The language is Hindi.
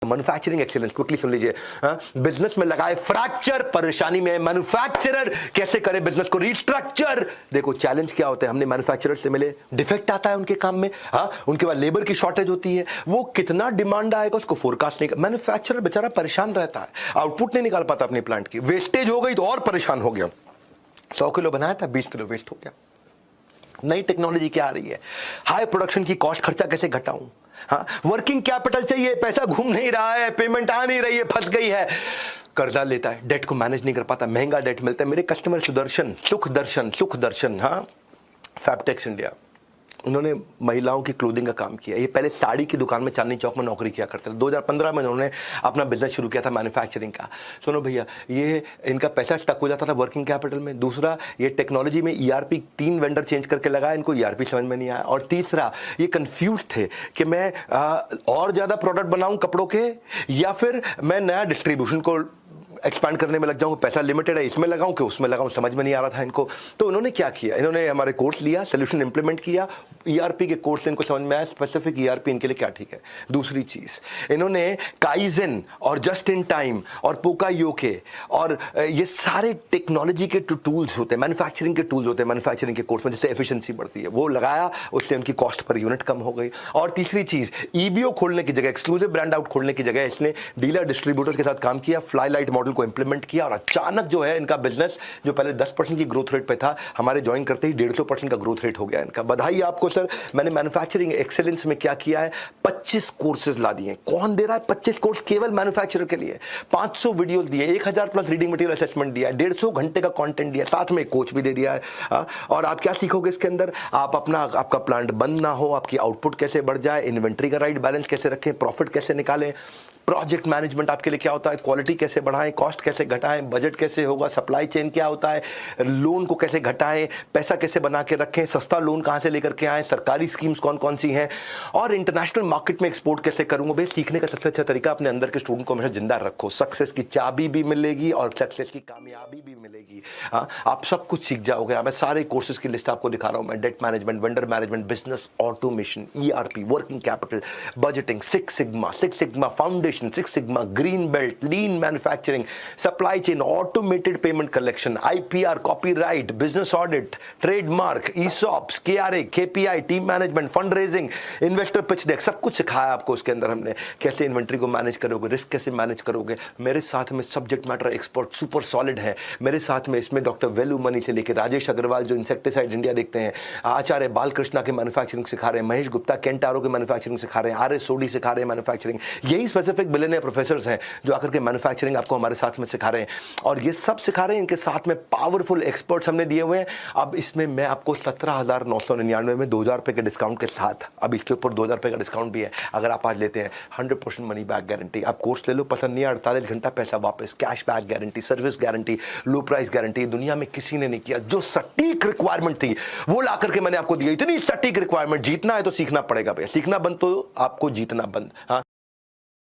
मैन्युफैक्चरिंग एक्सीलेंस, क्विकली सुन लीजिए। बिजनेस में लगाए फ्रैक्चर, परेशानी में मैन्युफैक्चरर कैसे करे बिजनेस को रीस्ट्रक्चर। देखो चैलेंज क्या होते हैं, हमने मैन्युफैक्चरर से मिले, डिफेक्ट आता है उनके काम में, उनके बाद लेबर की शॉर्टेज होती है, वो कितना डिमांड आएगा उसको फोरकास्ट नहीं, मैन्युफैक्चरर बेचारा परेशान रहता है, आउटपुट नहीं निकाल पाता अपनी प्लांट की, वेस्टेज हो गई तो और परेशान हो गया। 100 किलो बनाया था 20 किलो वेस्ट हो गया। नई टेक्नोलॉजी क्या आ रही है, हाई प्रोडक्शन की कॉस्ट, खर्चा कैसे घटाऊं, वर्किंग कैपिटल चाहिए, पैसा घूम नहीं रहा है, पेमेंट आ नहीं रही है, फंस गई है, कर्जा लेता है, डेट को मैनेज नहीं कर पाता, महंगा डेट मिलता है। मेरे कस्टमर सुख दर्शन फैबटेक्स इंडिया, उन्होंने महिलाओं की क्लोथिंग का काम किया। ये पहले साड़ी की दुकान में चांदनी चौक में नौकरी किया करते थे। 2015 में उन्होंने अपना बिजनेस शुरू किया था मैन्युफैक्चरिंग का। सुनो भैया, ये इनका पैसा स्टक हो जाता था वर्किंग कैपिटल में। दूसरा, ये टेक्नोलॉजी में ईआरपी 3 वेंडर चेंज करके लगाया, इनको ईआरपी समझ में नहीं आया। और तीसरा, ये कंफ्यूज थे कि मैं और ज़्यादा प्रोडक्ट बनाऊँ कपड़ों के, या फिर मैं नया डिस्ट्रीब्यूशन को एक्सपैंड करने में लग जाऊँ, पैसा लिमिटेड है, इसमें लगाऊं कि उसमें लगाऊं, समझ में नहीं आ रहा था इनको। तो उन्होंने क्या किया, इन्होंने हमारे कोर्स लिया, सोल्यूशन इंप्लीमेंट किया, ईआरपी के कोर्स से इनको समझ में आया स्पेसिफिक ईआरपी इनके लिए क्या ठीक है। दूसरी चीज, इन्होंने काइजन और जस्ट इन टाइम और पोकायोके और ये सारे टेक्नोलॉजी के टूल्स होते हैं, मैन्युफैक्चरिंग के टूल्स होते हैं मैन्युफैक्चरिंग के कोर्स में, जिससे एफिशिएंसी बढ़ती है, वो लगाया, उससे उनकी कॉस्ट पर यूनिट कम हो गई। और तीसरी चीज, ईबीओ खोलने की जगह, एक्सक्लूसिव ब्रांड आउट खोलने की जगह इसने डीलर डिस्ट्रीब्यूटर के साथ काम किया, फ्लाई लाइट मॉडल को इंप्लीमेंट किया, और अचानक जो है इनका बिजनेस जो पहले 10% की ग्रोथ रेट पे था, हमारे ज्वाइन करते ही 150% का ग्रोथ रेट हो गया इनका। बधाई आपको सर। मैंने मैन्युफैक्चरिंग एक्सीलेंस में क्या किया है, 25 कोर्सेज ला दिए। कौन दे रहा है 25 कोर्स केवल मैन्युफैक्चरर के लिए? 500 वीडियो दिए, 1000 प्लस रीडिंग मटेरियल असेसमेंट दिया, 150 घंटे का कंटेंट दिया, साथ में कोच भी दे दिया है। और आप क्या सीखोगे इसके अंदर, आप आपका प्लांट बंद ना हो, आपकी आउटपुट कैसे बढ़ जाए, इन्वेंट्री का राइट बैलेंस कैसे रखें, प्रॉफिट कैसे निकालें, प्रोजेक्ट मैनेजमेंट आपके लिए क्या होता है, क्वालिटी कैसे बढ़ाएं, कॉस्ट कैसे घटाएं, बजट कैसे होगा, सप्लाई चेन क्या होता है, लोन को कैसे घटाएं, पैसा कैसे बना के रखें, सस्ता लोन कहां से लेकर के आएं, सरकारी स्कीम्स कौन कौन सी हैं, और इंटरनेशनल मार्केट में एक्सपोर्ट कैसे करूंगा। भाई सीखने का सबसे अच्छा तरीका, अपने अंदर के स्टूडेंट को हमेशा जिंदा रखो, सक्सेस की चाबी भी मिलेगी और सक्सेस की कामयाबी भी मिलेगी। आप सब कुछ सीख जाओगे। मैं सारे कोर्सेज की लिस्ट आपको दिखा रहा हूं, मैं debt management, vendor management, business automation, ERP, working capital, budgeting, six sigma foundation, six sigma, green belt, लीन manufacturing, supply chain, automated payment collection, IPR, copyright, business audit, trademark, ESOPs, KRA, KPI, team management, fund raising, investor pitch deck, सब कुछ सिखाया आपको उसके अंदर हमने। कैसे इन्वेंट्री को मैनेज करोगे, रिस्क कैसे मैनेज करोगे। मेरे साथ में subject matter expert super solid है मेरे साथ में। इसमें डॉक्टर वेलू मनी से लेकर राजेश अग्रवाल जो इंसेक्टिसाइड इंडिया देखते हैं, आचार्य बालकृष्णा के मैन्युफैक्चरिंग सिखा रहे हैं, महेश गुप्ता केंटारो के मैन्युफैक्चरिंग सिखा रहे हैं, आर एस सोडी सिखा रहे हैं मैन्युफैक्चरिंग। यही स्पेसिफिक बिलियनियर प्रोफेसर्स हैं जो आकर के मैन्युफैक्चरिंग आपको हमारे साथ में सिखा रहे हैं, और ये सब सिखा रहे हैं। इनके साथ में पावरफुल एक्सपर्ट्स हमने दिए हुए हैं। अब इसमें मैं आपको 17,999 में 2,000 रुपए के डिस्काउंट के साथ, अब इसके ऊपर 2,000 रुपए का डिस्काउंट भी है अगर आप आज लेते हैं। 100% मनी बैक गारंटी। आप कोर्स ले लो, पसंद नहीं है 48 घंटा पैसा वापस, cash back guarantee, service guarantee, लो प्राइस गारंटी। दुनिया में किसी ने नहीं किया। जो सटीक रिक्वायरमेंट थी वो ला करके मैंने आपको दिया। इतनी सटीक रिक्वायरमेंट, जीतना है तो सीखना पड़ेगा भैया, सीखना बंद तो आपको जीतना बंद। हाँ।